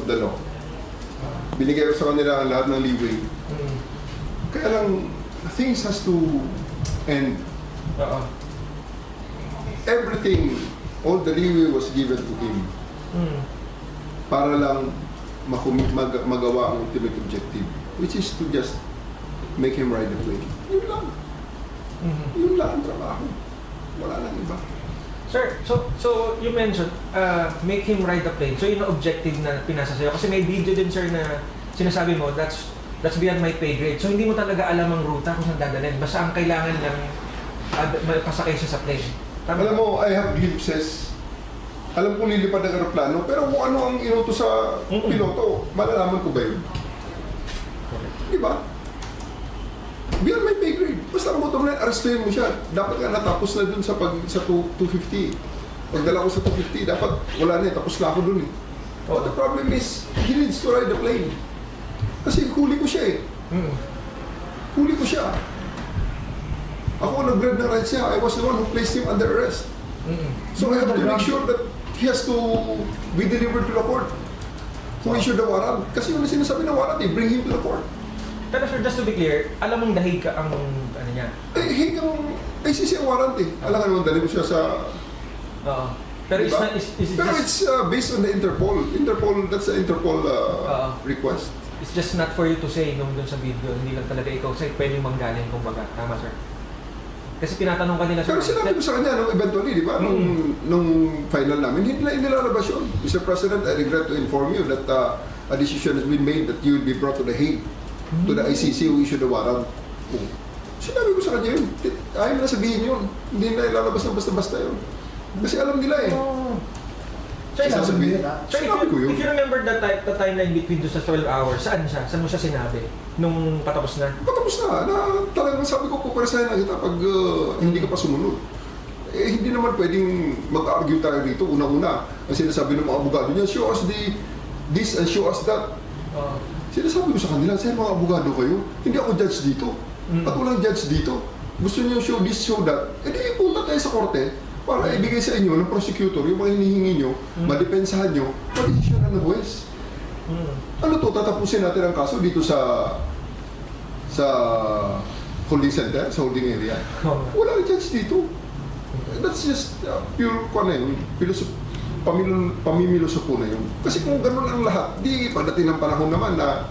of the law. Binigay ko sa kanila ang lahat ng leeway. Kaya lang, things has to end. Everything, all the leeway was given to him. Para lang magawa ang ultimate objective, which is to just make him ride the plane. Yun lang. Yun lang ang trabaho. Wala nang iba. Sir, so you mentioned make him ride the plane. So yun ang objective na pinasa sa'yo. Kasi may video din, sir, na sinasabi mo, that's beyond my pay grade. So hindi mo talaga alam ang ruta kung saan dadalhin. Basta ang kailangan lang pasakay siya sa plane. Tama? Alam mo, I have glimpses. Alam ko lilipad ng aeroplano, pero kung ano ang inuto sa piloto, malalaman ko ba yun? Diba? Beyond my pay grade. Basta ang bottom line, arrestuhin mo siya. Dapat nga natapos na dun sa 250. Pagdala ko sa 250, dapat wala na eh. Tapos na ako dun eh. But the problem is, he needs to ride the plane. Kasi huli ko siya eh. Huli ko siya. Ako nag-grab ng rights niya. I was the one who placed him under arrest. So I have to make sure that he has to be delivered to the court. Who issued the warrant? Kasi yung sinasabi ng warrant, bring him to the court. Pero sir, just to be clear, alam mong dahig ka ang ano niya? Hig ang ICC ang warrant eh. Alam ka naman, dali mo siya sa... Pero diba? it's based on the Interpol. That's the Interpol request. It's just not for you to say nung dun sa video, hindi lang talaga ikaw say pwedeng manggaling kumbaga. Tama, sir? Kasi tinatanong ka nila, sir. Pero sinabi ko sa kanya, eventually, di ba, nung final namin, hindi nila inilalabas yun. Mr. President, I regret to inform you that a decision has been made that you will be brought to the Hague, to the ICC who issued the warrant. Sinabi ko sa kanya yun. Ayaw na sabihin yun. Hindi na ilalabas na basta-basta yun. Kasi alam nila eh. Sir, Sasabihin. Sinabi ko yun. If you remember the timeline between doon sa 12 hours, saan siya? Saan mo siya sinabi? Nung patapos na? Patapos na talagang sabi ko, pupersahin na kita pag hindi ka pa sumunod. Eh, hindi naman pwedeng mag-argue tayo dito. Una-una, ang sinasabi ng mga abogado niya, show us this and show us that. Sinasabi ko sa kanila, sir, mga abogado kayo, hindi ako judge dito. At walang judge dito. Gusto niyo show this, show that. Eh di, punta tayo sa korte para ibigay sa inyo ng prosecutor yung mga hinihingi nyo, madepensahan nyo, madesisyonan ng juez. Ano to, tatapusin natin ang kaso dito sa holding center, sa holding area. Walang judge dito. That's just pure pamimiloso na yun. Kasi kung ganun ang lahat, di pagdating ng panahon naman na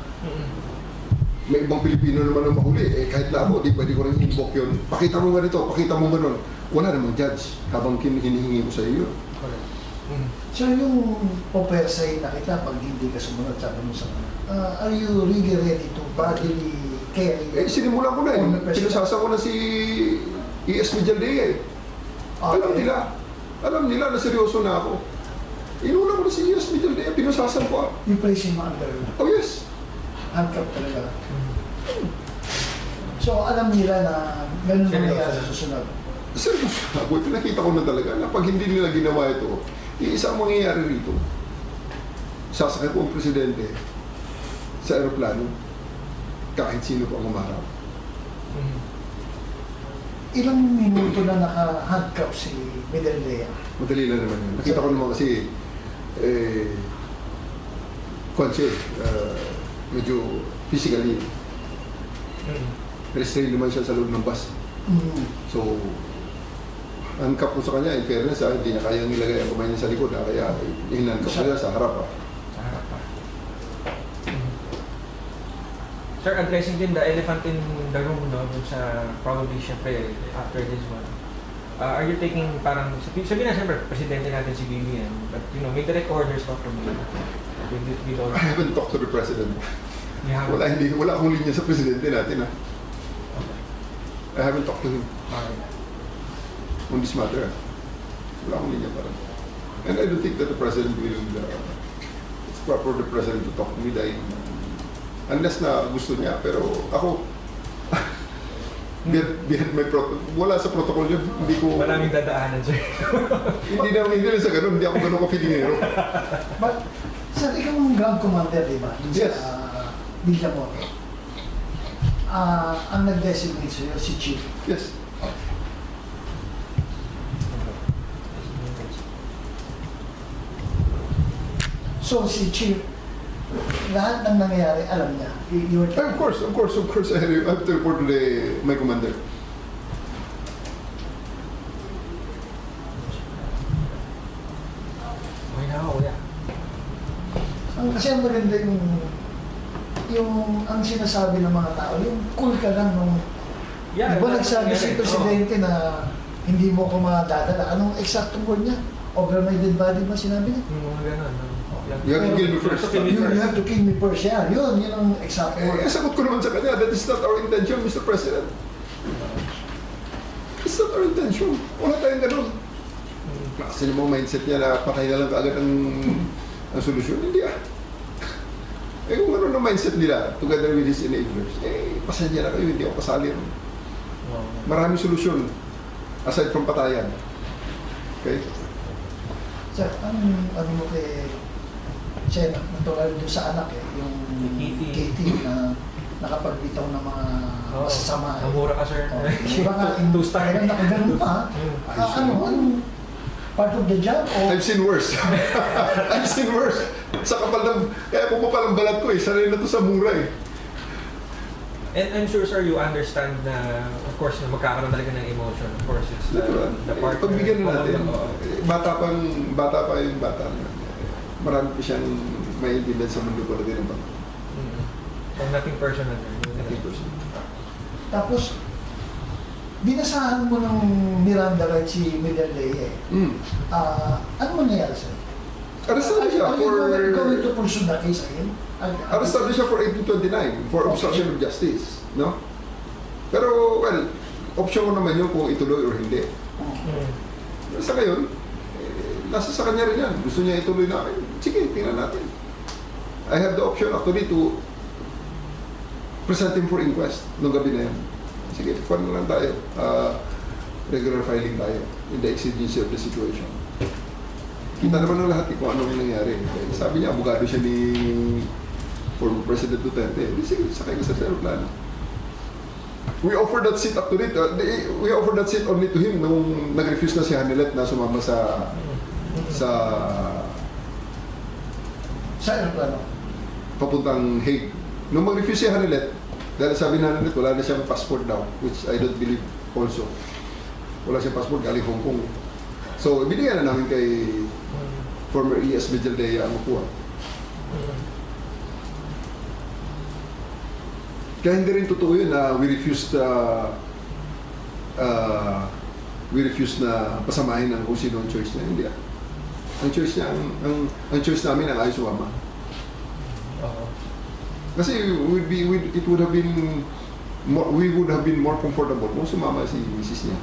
may ibang Pilipino naman ang mahuli, eh kahit na ako, di pwede ko rin invoke yun. Pakita mo nga nito, pakita mo ganun. Wala namang judge habang hinihingi ko sa iyo. So yung pupersahin na kita pag hindi ka sumunod, sabi mo sa are you really ready to bodily carry? Eh, sinimulan ko na eh. Pinasasa ko na si E.S. Mijaldea eh. Alam nila na seryoso na ako. Inuna ko na si E.S. Mijaldea, pinasasan ko. You place him under? Oh yes. Handcuff talaga. So alam nila na ganun mangyayari sa susunod. Seryoso ako, pinakita ko na talaga na pag hindi nila ginawa ito, isa ang mangyayari rito. Sasakay po ang presidente sa aeroplano, kahit sino pa ang umarap. Ilang minuto na naka-handcuff si Mijaldea? Madali lang naman yun. Nakita ko naman kasi, medyo physically, restrained naman siya sa loob ng bus. So, handcuff ko sa kanya, in fairness, hindi niya kaya nilagay ang kamay niya sa likod, kaya hinandcuff ko siya sa harap. Sa harap pa. Sir, addressing din the elephant in the room, no? Dun sa probably, syempre, after this one. Are you taking parang, sabihin na siyempre, presidente natin si BBM, but may direct orders pa from you. I haven't talked to the president. Wala akong linya sa presidente natin. I haven't talked to him on this matter. Wala akong linya parang. And I don't think that the president will, it's proper the president to talk to me dahil unless na gusto niya, pero ako, wala sa protocol yun, hindi ko... Maraming dadaanan, sir. hindi na sa ganun, hindi ako ganun ka-feelingero. But, sir, ikaw ang ground commander, di ba? Yes. Villamor. Ang nag-designate sa'yo, si Chief. Yes. So, si Chief, lahat ng nangyayari, alam niya. You were Of course, I have to report to my commander. Okay na ako, kuya. Kasi ang maganda yung ang sinasabi ng mga tao, yung cool ka lang nung Yeah, di ba that's nagsabi nangyari. si Presidente na hindi mo ko madadala? Anong eksaktong word niya? Over my dead body ba sinabi niya? Mga ganun. no? You have to kill me first. Kill me You first. have to kill me first. Yun ang exact word. Sagot ko naman sa kanya, that is not our intention, Mr. President. It's not our intention. Wala tayong ganun. Kasi yung mga mindset niya na patay na lang kaagad ang solusyon. Hindi ah. Eh kung ano ang mindset nila, together with his enablers, pasensya na kayo, hindi ako kasali. Wow. Maraming solusyon aside from patayan. Okay? Sir, ano mo kay Sena, natural doon sa anak yung Katie. na nakapagbitaw ng mga Oo. masasama. Namura ka, sir. Oh, di ba nga, Two-star. talagang nakaganon pa. Anong part of the job? O I've seen worse. I've seen worse. Sa kapal ng... Kaya pumapal ang balat ko eh. Sanay na to sa mura eh. And I'm sure, sir, you understand na, of course, na magkakaroon talaga ng emotion. Of course, it's the part. Pagbigyan na natin. Oo. Bata pa yung bata. Marami pa siyang maintindihan sa mundo ko na din ang bata. So, nothing personal. Nothing personal. tapos, binasahan mo ng Miranda rights si Miguel Leye. Ano mangyayari sa'yo? Arrestado siya Are you going to pursue the case again? Arrestado siya for 1829 for obstruction of justice. No? Pero, well, option ko naman yun kung ituloy or hindi. Sa ngayon, nasa sa kanya rin yan. Gusto niya ituloy namin. Sige, tingnan natin. I have the option actually to present him for inquest nung gabi na yan. Sige, paano lang tayo. Regular filing tayo in the exigency of the situation. Kita naman ng lahat kung ano yung nangyari. Sabi niya, abogado siya ni former President Duterte. Sige, sakay ko sa aeroplano. We offered that seat actually. We offered that seat only to him nung nag-refuse na si Hanilet na sumama sa aeroplano. papuntang Hague. Nung mag-refuse si Hanilet, dahil sabi na Hanilet, wala na siyang passport daw, which I don't believe also. Wala siyang passport, galing Hong Kong. So, binigyan na namin kay former ES Vijaldea ang upuan. Kaya hindi rin totoo yun na we refused na pasamahin ng kung sino ang choice niya. Hindi ah. Ang choice niya, ang choice namin ang ayaw sumama. Kasi it would have been we would have been more comfortable kung sumama si misis niya.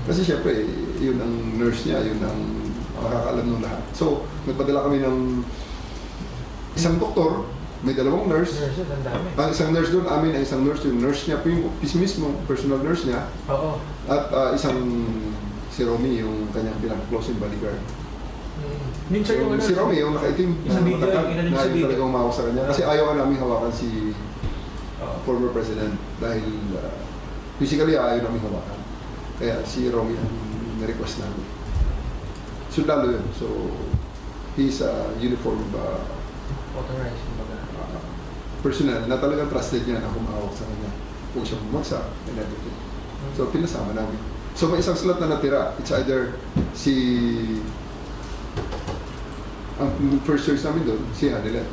Kasi syempre, yun ang nurse niya, yun ang makakaalam ng lahat. So, nagpadala kami ng isang doktor, may dalawang nurse. Nurses, ang dami. Ang isang nurse doon, amin ang isang nurse, yung nurse niya, yung mismo, personal nurse niya. Oo. At isang si Romy, yung kanyang pinaka-close bodyguard. Yun, sir, yung ano, Si Romy, yung nakaitim, Sa video, matatag, yung inano na sa yung video. talagang umawak sa kanya. Kasi ayaw ka namin hawakan si Oo. former president dahil physically ayaw namin hawakan. Kaya si Romy ang na-request namin. Sundalo yun. So, he's a uniform Authorized, kumbaga. personnel na talagang trusted niya na humawak sa kanya. Kung siya bumagsak and everything. So, pinasama namin. So, may isang slot na natira. It's either ang first choice namin doon, si Hanilet.